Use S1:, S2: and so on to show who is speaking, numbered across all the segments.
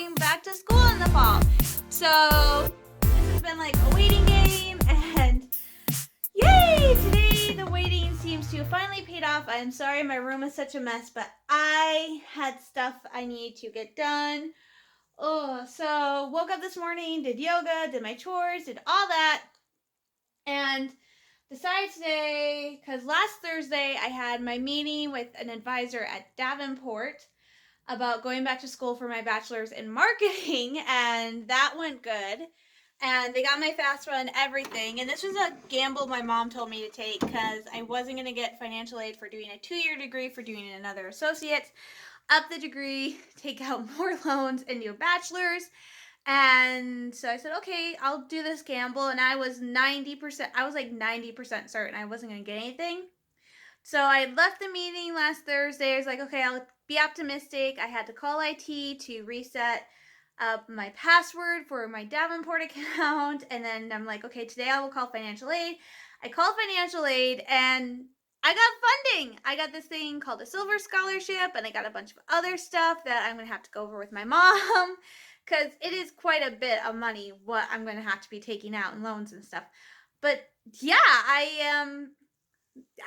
S1: going back to school in the fall. So this has been like a waiting game, and yay! Today the waiting seems to have finally paid off. I'm sorry my room is such a mess, but I had stuff I need to get done. Oh, so woke up this morning, did yoga, did my chores, did all that, and decided today, because last Thursday I had my meeting with an advisor at Davenport about going back to school for my bachelor's in marketing, and that went good. And they got my FAFSA and everything. And this was a gamble my mom told me to take because I wasn't going to get financial aid for doing a 2-year degree, for doing another associate's, up the degree, take out more loans, and do a bachelor's. And so I said, okay, I'll do this gamble. And I was 90% certain I wasn't going to get anything. So I left the meeting last Thursday. I was like, okay, I'll be optimistic. I had to call IT to reset my password for my Davenport account. And then I'm like, okay, today I will call financial aid. I called financial aid and I got funding. I got this thing called a silver scholarship, and I got a bunch of other stuff that I'm going to have to go over with my mom because it is quite a bit of money what I'm going to have to be taking out in loans and stuff. But yeah,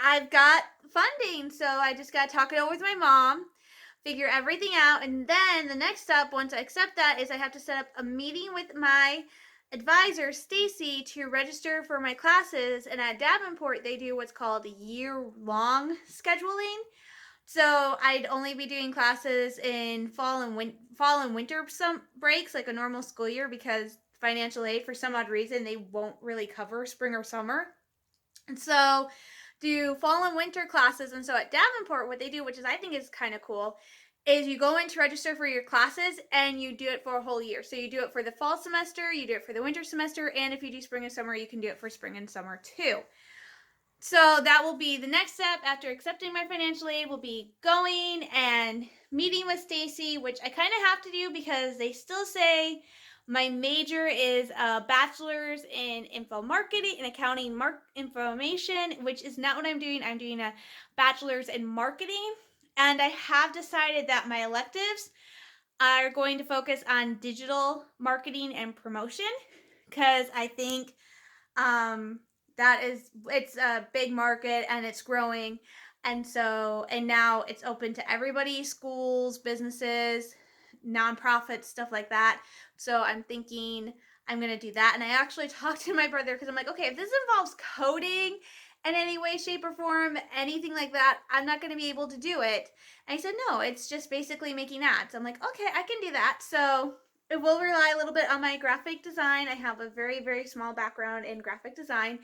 S1: I've got funding, so I just got to talk it over with my mom, figure everything out, and then the next step, once I accept that, is I have to set up a meeting with my advisor, Stacy, to register for my classes. And at Davenport, they do what's called year-long scheduling. So I'd only be doing classes in fall and winter some breaks, like a normal school year, because financial aid, for some odd reason, they won't really cover spring or summer. And so do fall and winter classes. And so at Davenport, what they do, which is I think is kind of cool, is you go in to register for your classes and you do it for a whole year. So you do it for the fall semester, you do it for the winter semester, and if you do spring and summer, you can do it for spring and summer too. So that will be the next step after accepting my financial aid, will be going and meeting with Stacy, which I kind of have to do because they still say my major is a bachelor's in info marketing and accounting information, which is not what I'm doing. I'm doing a bachelor's in marketing. And I have decided that my electives are going to focus on digital marketing and promotion because I think it's a big market and it's growing. And now it's open to everybody, schools, businesses, nonprofits, stuff like that. So I'm thinking I'm going to do that. And I actually talked to my brother because I'm like, okay, if this involves coding in any way, shape, or form, anything like that, I'm not going to be able to do it. And he said, no, it's just basically making ads. I'm like, okay, I can do that. So it will rely a little bit on my graphic design. I have a very, very small background in graphic design,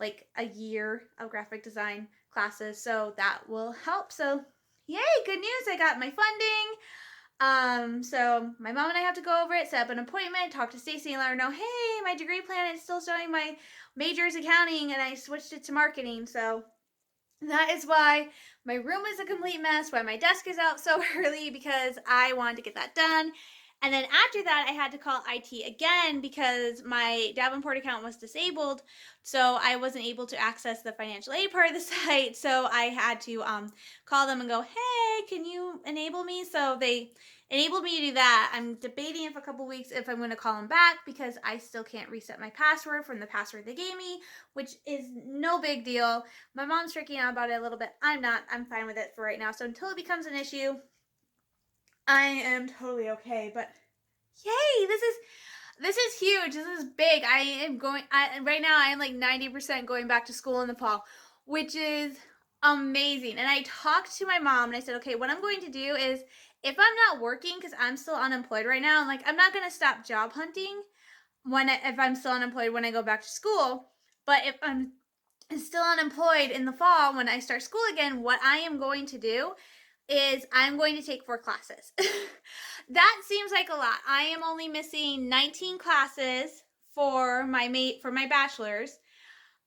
S1: like a year of graphic design classes. So that will help. So yay, good news. I got my funding. So my mom and I have to go over it, set up an appointment, talk to Stacy and let her know, hey, my degree plan is still showing my major is accounting and I switched it to marketing. So that is why my room is a complete mess, why my desk is out so early, because I wanted to get that done. And then after that, I had to call IT again because my Davenport account was disabled. So I wasn't able to access the financial aid part of the site. So I had to call them and go, hey, can you enable me? So they enabled me to do that. I'm debating if a couple weeks if I'm going to call them back because I still can't reset my password from the password they gave me, which is no big deal. My mom's freaking out about it a little bit. I'm not. I'm fine with it for right now. So until it becomes an issue, I am totally okay. But yay, this is huge. This is big. Right now I am like 90% going back to school in the fall, which is amazing. And I talked to my mom and I said, okay, what I'm going to do is if I'm not working, because I'm still unemployed right now, I'm not going to stop job hunting if I'm still unemployed when I go back to school. But if I'm still unemployed in the fall when I start school again, what I am going to do is I'm going to take 4 classes. That seems like a lot. I am only missing 19 classes for my bachelor's.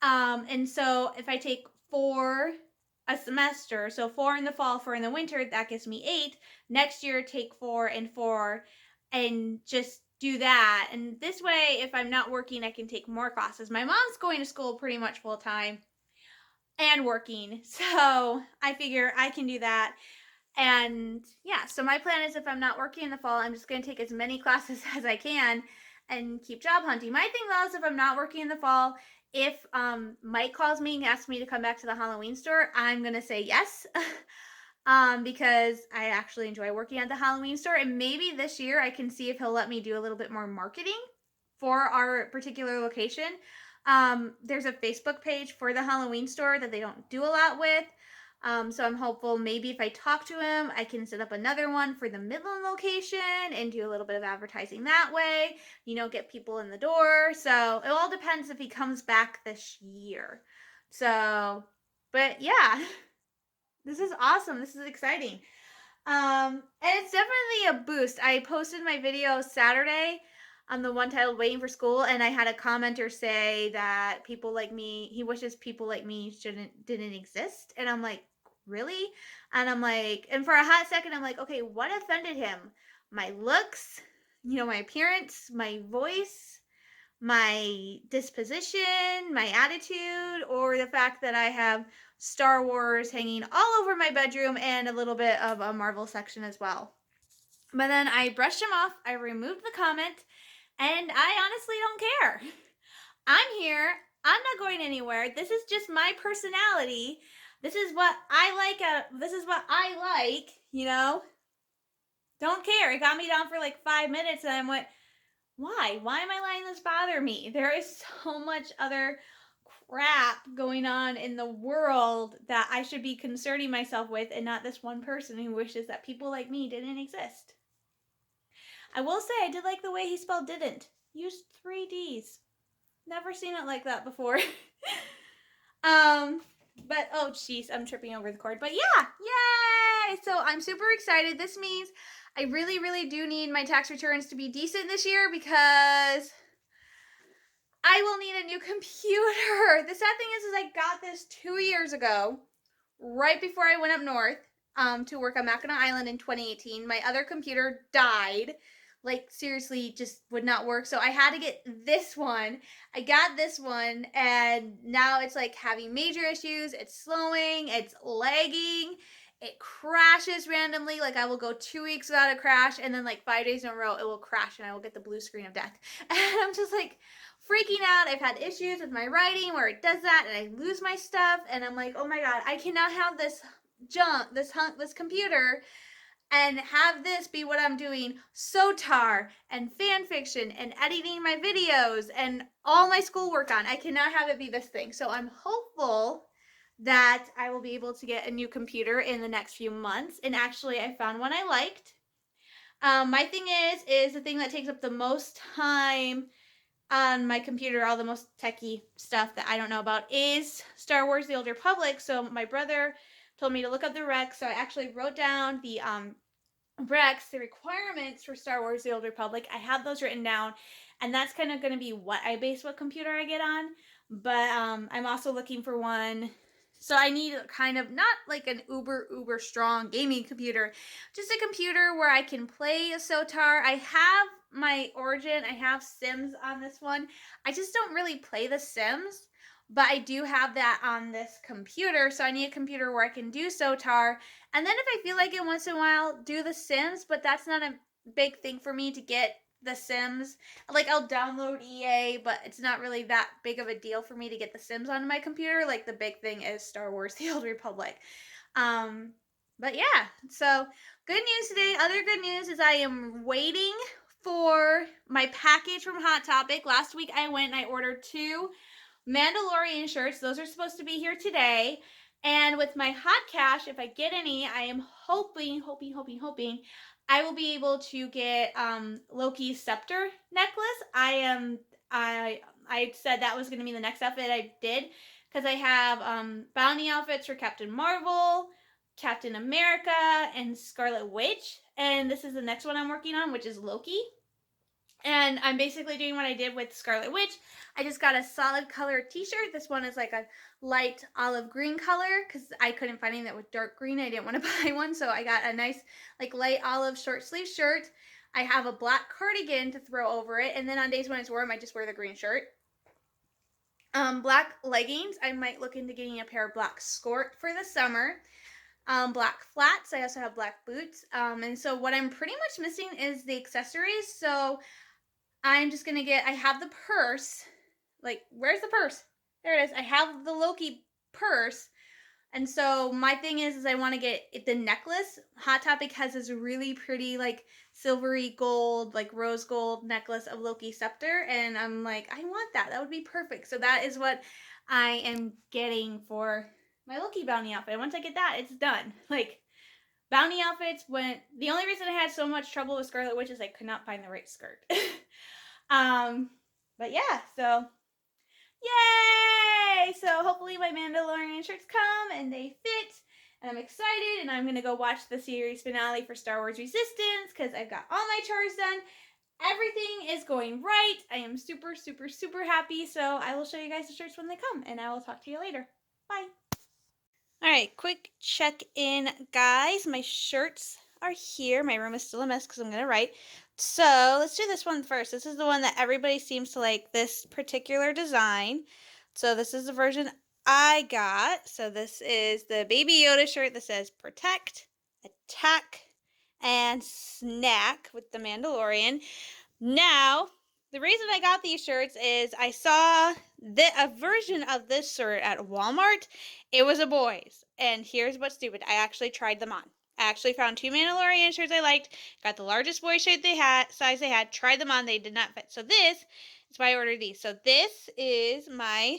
S1: And so if I take 4 a semester, so 4 in the fall, 4 in the winter, that gives me 8. Next year, take 4 and 4 and just do that. And this way, if I'm not working, I can take more classes. My mom's going to school pretty much full time and working. So I figure I can do that. And yeah, so my plan is if I'm not working in the fall, I'm just going to take as many classes as I can and keep job hunting. My thing though is if I'm not working in the fall, if Mike calls me and asks me to come back to the Halloween store, I'm going to say yes. Because I actually enjoy working at the Halloween store, and maybe this year I can see if he'll let me do a little bit more marketing for our particular location. There's a Facebook page for the Halloween store that they don't do a lot with. So I'm hopeful maybe if I talk to him, I can set up another one for the Midland location and do a little bit of advertising that way, get people in the door. So it all depends if he comes back this year. So, but yeah, this is awesome. This is exciting. And it's definitely a boost. I posted my video Saturday on the one titled Waiting for School, and I had a commenter say that people like me, he wishes people like me didn't exist. And I'm like, really? And I'm like, and for a hot second, I'm like, okay, what offended him? My looks, my appearance, my voice, my disposition, my attitude, or the fact that I have Star Wars hanging all over my bedroom and a little bit of a Marvel section as well. But then I brushed him off, I removed the comment, and I honestly don't care. I'm here, I'm not going anywhere. This is just my personality. This is what I like. This is what I like. Don't care. It got me down for like 5 minutes, and I went, why? Why am I letting this bother me? There is so much other crap going on in the world that I should be concerning myself with, and not this one person who wishes that people like me didn't exist. I will say I did like the way he spelled didn't. Used 3 D's. Never seen it like that before. But oh jeez, I'm tripping over the cord. But yeah, yay! So I'm super excited. This means I really, really do need my tax returns to be decent this year because I will need a new computer. The sad thing is I got this 2 years ago, right before I went up north to work on Mackinac Island in 2018. My other computer died. Like, seriously, just would not work. So I had to get this one. I got this one, and now it's like having major issues. It's slowing, it's lagging, it crashes randomly. Like, I will go 2 weeks without a crash, and then like 5 days in a row, it will crash, and I will get the blue screen of death. And I'm just like freaking out. I've had issues with my writing where it does that, and I lose my stuff, and I'm like, oh my god, I cannot have this junk, this computer, and have this be what I'm doing SOTAR and fan fiction and editing my videos and all my schoolwork on. I cannot have it be this thing. So I'm hopeful that I will be able to get a new computer in the next few months. And actually, I found one I liked. My thing is the thing that takes up the most time on my computer, all the most techie stuff that I don't know about, is Star Wars The Old Republic. So my brother told me to look up the recs. So I actually wrote down the recs, the requirements for Star Wars The Old Republic. I have those written down, and that's kind of going to be what I base what computer I get on. But I'm also looking for one. So I need kind of not like an uber strong gaming computer, just a computer where I can play a SOTAR. I have my Origin, I have Sims on this one. I just don't really play the Sims, but I do have that on this computer. So I need a computer where I can do SOTAR. And then if I feel like it once in a while, do the Sims, but that's not a big thing for me to get the Sims. Like, I'll download EA, but it's not really that big of a deal for me to get the Sims onto my computer. Like, the big thing is Star Wars The Old Republic. But yeah, so good news today. Other good news is I am waiting for my package from Hot Topic. Last week I went and I ordered 2 Mandalorian shirts. Those are supposed to be here today. And with my hot cash, if I get any, I am hoping I will be able to get Loki's scepter necklace. I said that was going to be the next outfit I did, because I have bounty outfits for Captain Marvel, Captain America, and Scarlet Witch. And this is the next one I'm working on, which is Loki. And I'm basically doing what I did with Scarlet Witch. I just got a solid color t-shirt. This one is like a light olive green color because I couldn't find anything that was dark green. I didn't want to buy one, so I got a nice like light olive short sleeve shirt. I have a black cardigan to throw over it, and then on days when it's warm, I just wear the green shirt. Black leggings. I might look into getting a pair of black skort for the summer. black flats. I also have black boots. And so what I'm pretty much missing is the accessories. So I'm just gonna I have the purse. Like, where's the purse? There it is. I have the Loki purse. And so my thing is I want to get the necklace. Hot Topic has this really pretty, like, silvery gold, like rose gold necklace of Loki scepter. And I'm like, I want that. That would be perfect. So that is what I am getting for my Loki bounty outfit. Once I get that, it's done. Like, bounty outfits, the only reason I had so much trouble with Scarlet Witch is I could not find the right skirt. um, but yeah, so yay! So hopefully my Mandalorian shirts come and they fit, and I'm excited, and I'm gonna go watch the series finale for Star Wars Resistance because I've got all my chores done. Everything is going right. I am super, super, super happy. So I will show you guys the shirts when they come, and I will talk to you later. Bye. All right, quick check-in, guys. My shirts are here. My room is still a mess because I'm going to write. So let's do this one first. This is the one that everybody seems to like, this particular design. So this is the version I got. So this is the Baby Yoda shirt that says protect, attack, and snack with the Mandalorian. Now, the reason I got these shirts is I saw a version of this shirt at Walmart. It was a boy's. And here's what's stupid. I actually tried them on. I actually found 2 Mandalorian shirts I liked, got the largest boy shirt size they had, tried them on, they did not fit. So this is why I ordered these. So this is my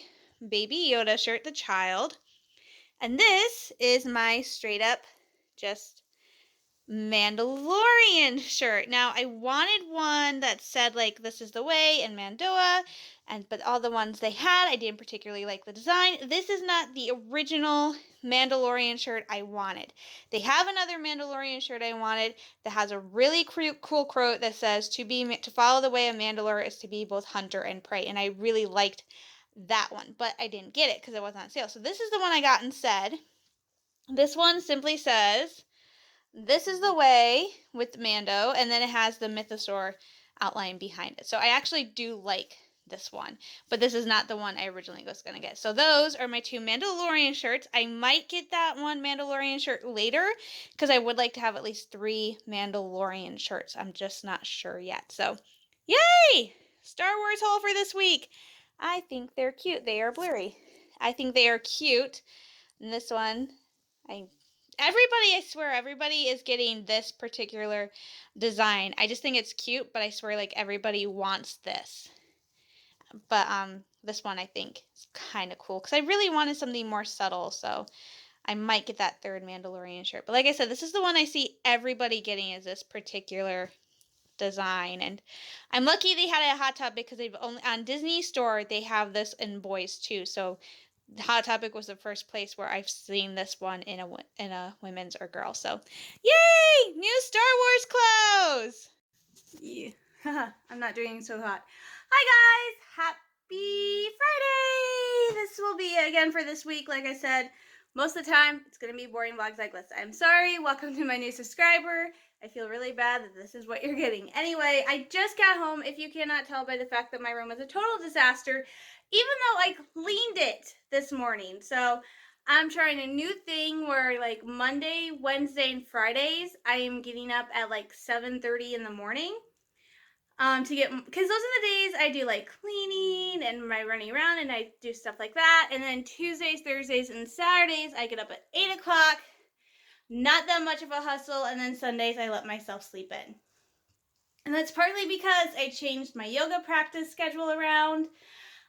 S1: Baby Yoda shirt, the child. And this is my straight up just Mandalorian shirt. Now, I wanted one that said, like, this is the way in Mandoa, but all the ones they had, I didn't particularly like the design. This is not the original Mandalorian shirt I wanted. They have another Mandalorian shirt I wanted that has a really cool quote that says, to follow the way of Mandalore is to be both hunter and prey, and I really liked that one, but I didn't get it because it wasn't on sale. So this is the one I got instead. This one simply says, this is the way with Mando, and then it has the Mythosaur outline behind it. So I actually do like this one, but this is not the one I originally was going to get. So those are my 2 Mandalorian shirts. I might get that one Mandalorian shirt later because I would like to have at least 3 Mandalorian shirts. I'm just not sure yet. So yay! Star Wars haul for this week. I think they're cute. They are blurry. I think they are cute. And this one, I swear, everybody is getting this particular design. I just think it's cute, but I swear, like, everybody wants this. But this one I think is kind of cool because I really wanted something more subtle, so I might get that 3rd Mandalorian shirt. But like I said, this is the one I see everybody getting, is this particular design. And I'm lucky they had it at Hot Topic because they've only on Disney Store they have this in boys too. So Hot Topic was the first place where I've seen this one in a women's or girl. So, yay! New Star Wars clothes. Yeah, I'm not doing so hot. Hi guys, happy Friday! This will be again for this week. Like I said, most of the time it's gonna be boring vlogs like this. I'm sorry. Welcome to my new subscriber. I feel really bad that this is what you're getting. Anyway, I just got home. If you cannot tell by the fact that my room was a total disaster, even though I cleaned it this morning. So I'm trying a new thing where, like, Monday, Wednesday, and Fridays, I am getting up at like 7:30 in the morning to get, because those are the days I do like cleaning and my running around and I do stuff like that. And then Tuesdays, Thursdays, and Saturdays, I get up at 8 o'clock. Not that much of a hustle, and then Sundays I let myself sleep in. And that's partly because I changed my yoga practice schedule around.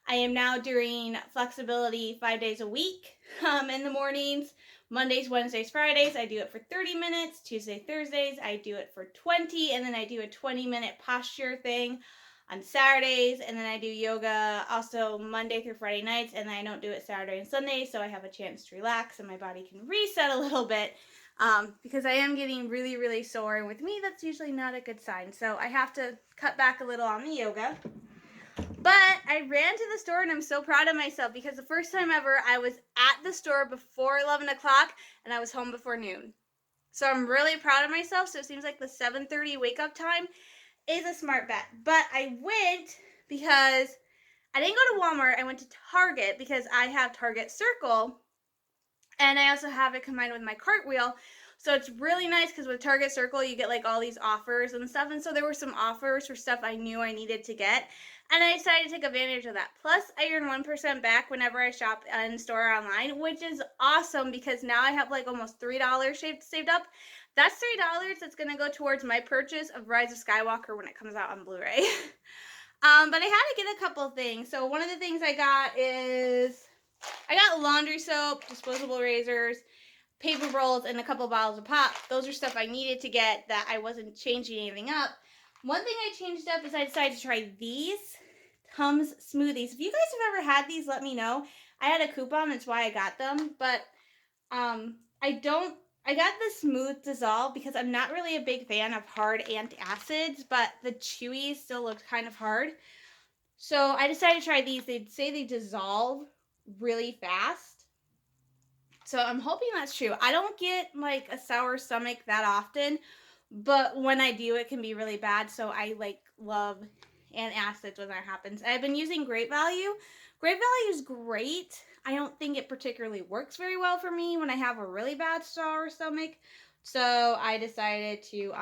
S1: I am now doing flexibility 5 days a week in the mornings. Mondays, Wednesdays, Fridays, I do it for 30 minutes. Tuesday, Thursdays, I do it for 20. And then I do a 20-minute posture thing on Saturdays. And then I do yoga also Monday through Friday nights. And then I don't do it Saturday and Sunday. So I have a chance to relax and my body can reset a little bit. Because I am getting really, really sore. And with me, that's usually not a good sign. So I have to cut back a little on the yoga. But I ran to the store and I'm so proud of myself because the first time ever I was at the store before 11 o'clock and I was home before noon. So I'm really proud of myself. So it seems like the 7:30 wake up time is a smart bet. But I went because I didn't go to Walmart. I went to Target because I have Target Circle. And I also have it combined with my cartwheel. So it's really nice because with Target Circle, you get like all these offers and stuff. And so there were some offers for stuff I knew I needed to get. And I decided to take advantage of that. Plus, I earn 1% back whenever I shop in store or online, which is awesome because now I have like almost $3 saved up. That's $3 that's going to go towards my purchase of Rise of Skywalker when it comes out on Blu ray. But I had to get a couple things. So one of the things I got is I got laundry soap, disposable razors, paper rolls, and a couple bottles of pop. Those are stuff I needed to get that I wasn't changing anything up. One thing I changed up is I decided to try these Tums smoothies. If you guys have ever had these, let me know. I had a coupon, that's why I got them. But I got the smooth dissolve because I'm not really a big fan of hard antacids, but the chewy still looked kind of hard. So I decided to try these. They say they dissolve really fast. So I'm hoping that's true. I don't get like a sour stomach that often, but when I do, it can be really bad. So I like love antacids when that happens. I've been using Great Value. Great Value is great. I don't think it particularly works very well for me when I have a really bad sour stomach. So I decided to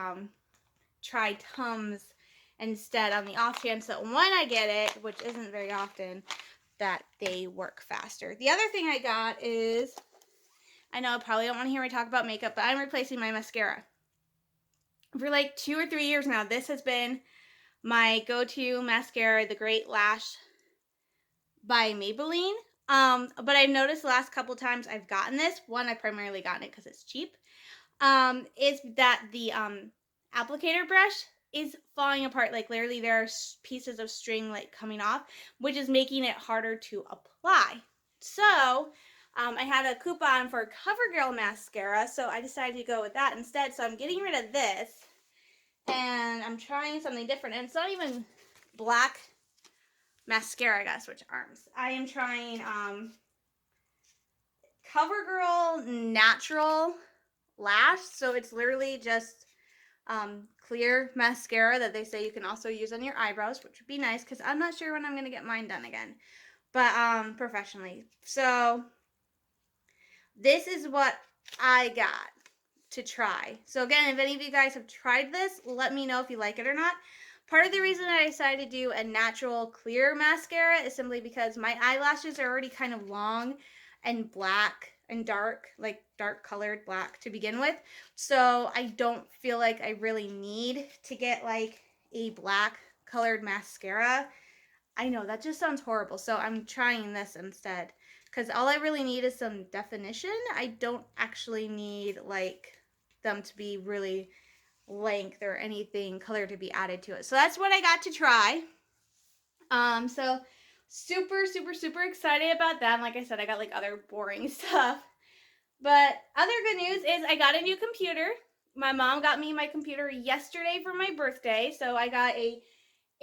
S1: try Tums instead on the off chance that when I get it, which isn't very often, that they work faster. The other thing I got is, I know I probably don't want to hear me talk about makeup, but I'm replacing my mascara. For like 2 or 3 years now, this has been my go-to mascara, the Great Lash by Maybelline. But I've noticed the last couple times I've gotten this, one, I've primarily gotten it because it's cheap, is that the applicator brush is falling apart. Like literally there are pieces of string like coming off, which is making it harder to apply. So I had a coupon for CoverGirl mascara, so I decided to go with that instead. So I'm getting rid of this, and I'm trying something different. And it's not even black mascara. I gotta switch arms. I am trying CoverGirl Natural Lash. So it's literally just clear mascara that they say you can also use on your eyebrows, which would be nice because I'm not sure when I'm gonna get mine done again, but professionally. So this is what I got to try. So again, if any of you guys have tried this, let me know if you like it or not. Part of the reason I decided to do a natural clear mascara is simply because my eyelashes are already kind of long and black and dark, like dark colored black to begin with. So I don't feel like I really need to get like a black colored mascara. I know that just sounds horrible. So I'm trying this instead because all I really need is some definition. I don't actually need like them to be really length or anything color to be added to it. So that's what I got to try. So super excited about that. And like I said, I got like other boring stuff. But other good news is I got a new computer. My mom got me my computer yesterday for my birthday. So I got a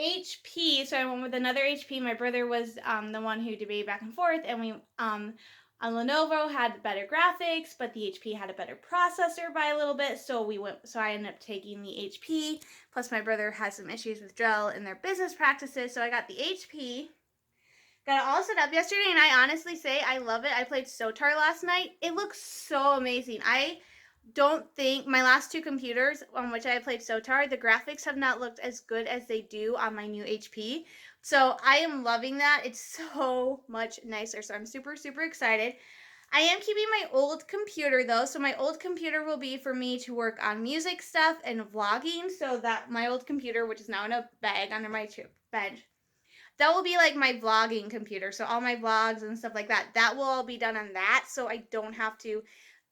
S1: HP. So I went with another HP. My brother was the one who debated back and forth, and we on Lenovo had better graphics, but the HP had a better processor by a little bit. So I ended up taking the HP. Plus, my brother has some issues with Dell in their business practices, so I got the HP. Got it all set up yesterday, and I honestly say I love it. I played SOTAR last night. It looks so amazing. I don't think my last two computers on which I played SOTAR, the graphics have not looked as good as they do on my new HP. So I am loving that. It's so much nicer. So I'm super excited. I am keeping my old computer though. So my old computer will be for me to work on music stuff and vlogging. So that my old computer, which is now in a bag under my bench, that will be like my vlogging computer. So all my vlogs and stuff like that, that will all be done on that. So I don't have to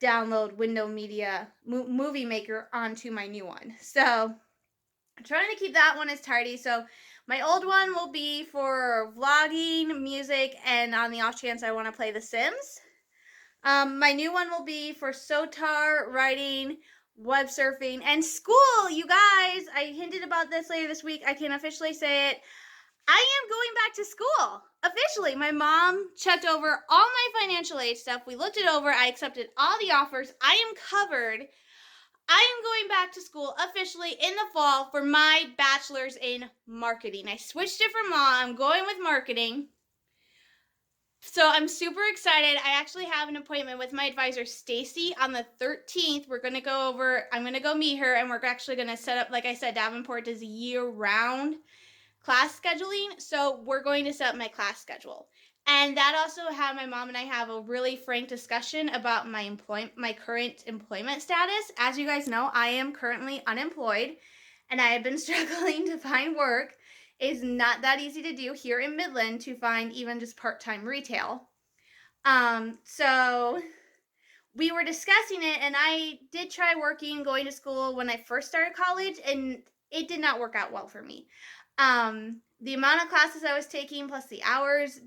S1: download Movie Maker onto my new one. So I'm trying to keep that one as tidy. So my old one will be for vlogging, music, and on the off chance I want to play The Sims. My new one will be for SOTAR, writing, web surfing, and school. You guys, I hinted about this later this week. I can officially say it. I am going back to school. Officially, my mom checked over all my financial aid stuff. We looked it over. I accepted all the offers. I am covered. I am going back to school officially in the fall for my bachelor's in marketing. I switched it from law. I'm going with marketing. So I'm super excited. I actually have an appointment with my advisor, Stacy, on the 13th. We're going to go over, I'm going to go meet her, and we're actually going to set up, like I said, Davenport does year-round class scheduling. So we're going to set up my class schedule. And that also had my mom and I have a really frank discussion about my current employment status. As you guys know, I am currently unemployed and I have been struggling to find work. It's not that easy to do here in Midland to find even just part-time retail. So we were discussing it, and I did try working, going to school when I first started college, and it did not work out well for me. The amount of classes I was taking plus the hours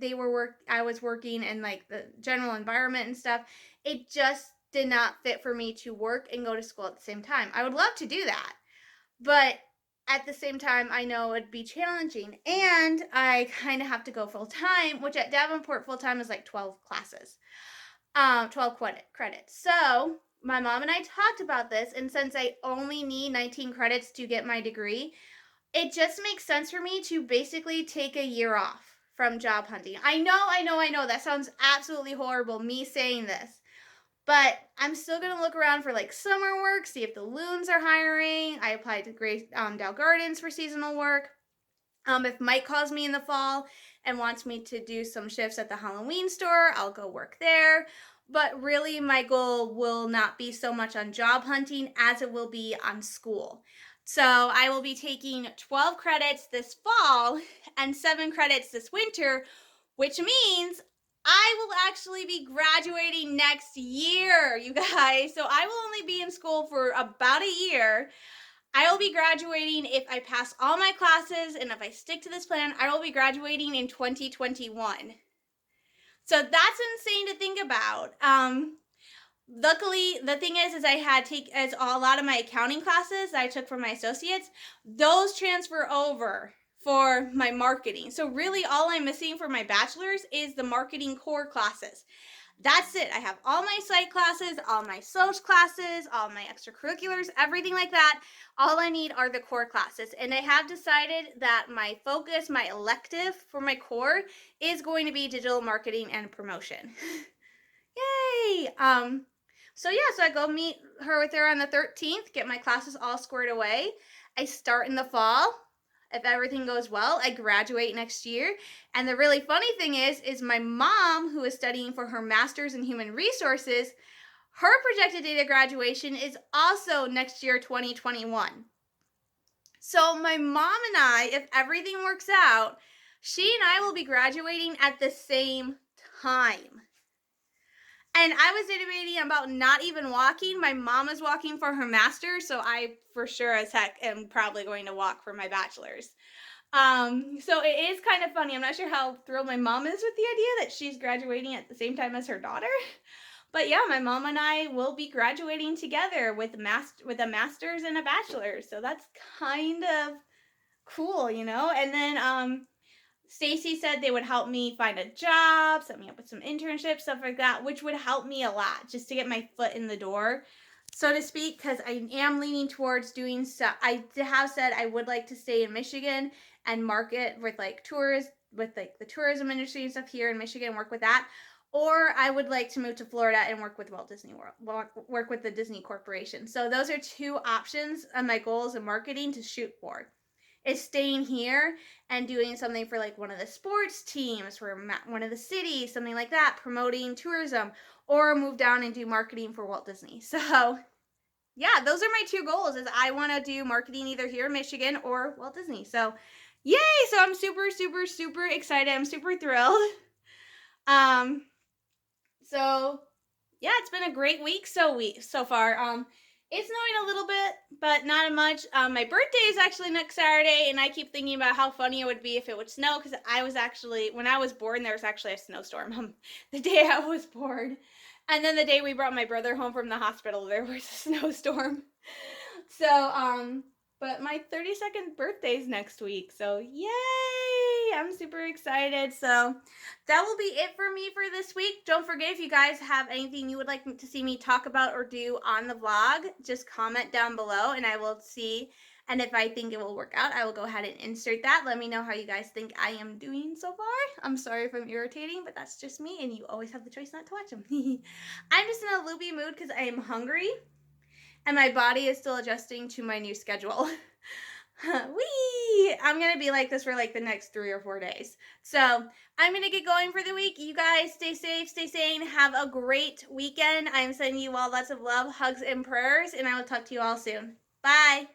S1: I was working in like the general environment and stuff, it just did not fit for me to work and go to school at the same time. I would love to do that, but at the same time, I know it'd be challenging, and I kind of have to go full time, which at Davenport full time is like 12 classes, 12 credits. So my mom and I talked about this, and since I only need 19 credits to get my degree, it just makes sense for me to basically take a year off from job hunting. I know. That sounds absolutely horrible, me saying this. But I'm still going to look around for like summer work, see if the loons are hiring. I applied to Dow Gardens for seasonal work. If Mike calls me in the fall and wants me to do some shifts at the Halloween store, I'll go work there. But really, my goal will not be so much on job hunting as it will be on school. So I will be taking 12 credits this fall and 7 credits this winter, which means I will actually be graduating next year, you guys. So I will only be in school for about a year. I will be graduating if I pass all my classes, and if I stick to this plan, I will be graduating in 2021. So that's insane to think about. Luckily, the thing is I had as a lot of my accounting classes that I took for my associates, those transfer over for my marketing. So really all I'm missing for my bachelor's is the marketing core classes. That's it. I have all my psych classes, all my social classes, all my extracurriculars, everything like that. All I need are the core classes. And I have decided that my focus, my elective for my core is going to be digital marketing and promotion. Yay! So I go meet her on the 13th, get my classes all squared away. I start in the fall. If everything goes well, I graduate next year. And the really funny thing is my mom, who is studying for her master's in human resources, her projected date of graduation is also next year, 2021. So my mom and I, if everything works out, she and I will be graduating at the same time. And I was debating about not even walking. My mom is walking for her master's, so I for sure as heck am probably going to walk for my bachelor's. So it is kind of funny. I'm not sure how thrilled my mom is with the idea that she's graduating at the same time as her daughter. But yeah, my mom and I will be graduating together with a master's and a bachelor's. So that's kind of cool, And then Stacy said they would help me find a job, set me up with some internships, stuff like that, which would help me a lot just to get my foot in the door, so to speak, because I am leaning towards doing stuff. I have said I would like to stay in Michigan and market with like the tourism industry and stuff here in Michigan, work with that. Or I would like to move to Florida and work with Walt Disney World, work with the Disney Corporation. So those are two options on my goals in marketing to shoot for. Is staying here and doing something for like one of the sports teams for one of the cities, something like that, promoting tourism, or move down and do marketing for Walt Disney. So yeah, those are my two goals. Is I want to do marketing either here in Michigan or Walt Disney. So yay! So I'm super, super, super excited. I'm super thrilled. So yeah, it's been a great week so far. It's snowing a little bit, but not much. My birthday is actually next Saturday, and I keep thinking about how funny it would be if it would snow, because when I was born, there was actually a snowstorm the day I was born. And then the day we brought my brother home from the hospital, there was a snowstorm. So, but my 32nd birthday is next week, so yay! I'm super excited. So that will be it for me for this week. Don't forget, if you guys have anything you would like to see me talk about or do on the vlog, just comment down below and I will see And if I think it will work out, I will go ahead and insert that. Let me know how you guys think I am doing so far. I'm sorry if I'm irritating, but that's just me, and you always have the choice not to watch them. I'm just in a loopy mood because I am hungry and my body is still adjusting to my new schedule. Wee! I'm gonna be like this for like the next 3 or 4 days. So I'm gonna get going for the week. You guys stay safe, stay sane, have a great weekend. I'm sending you all lots of love, hugs, and prayers, and I will talk to you all soon. Bye.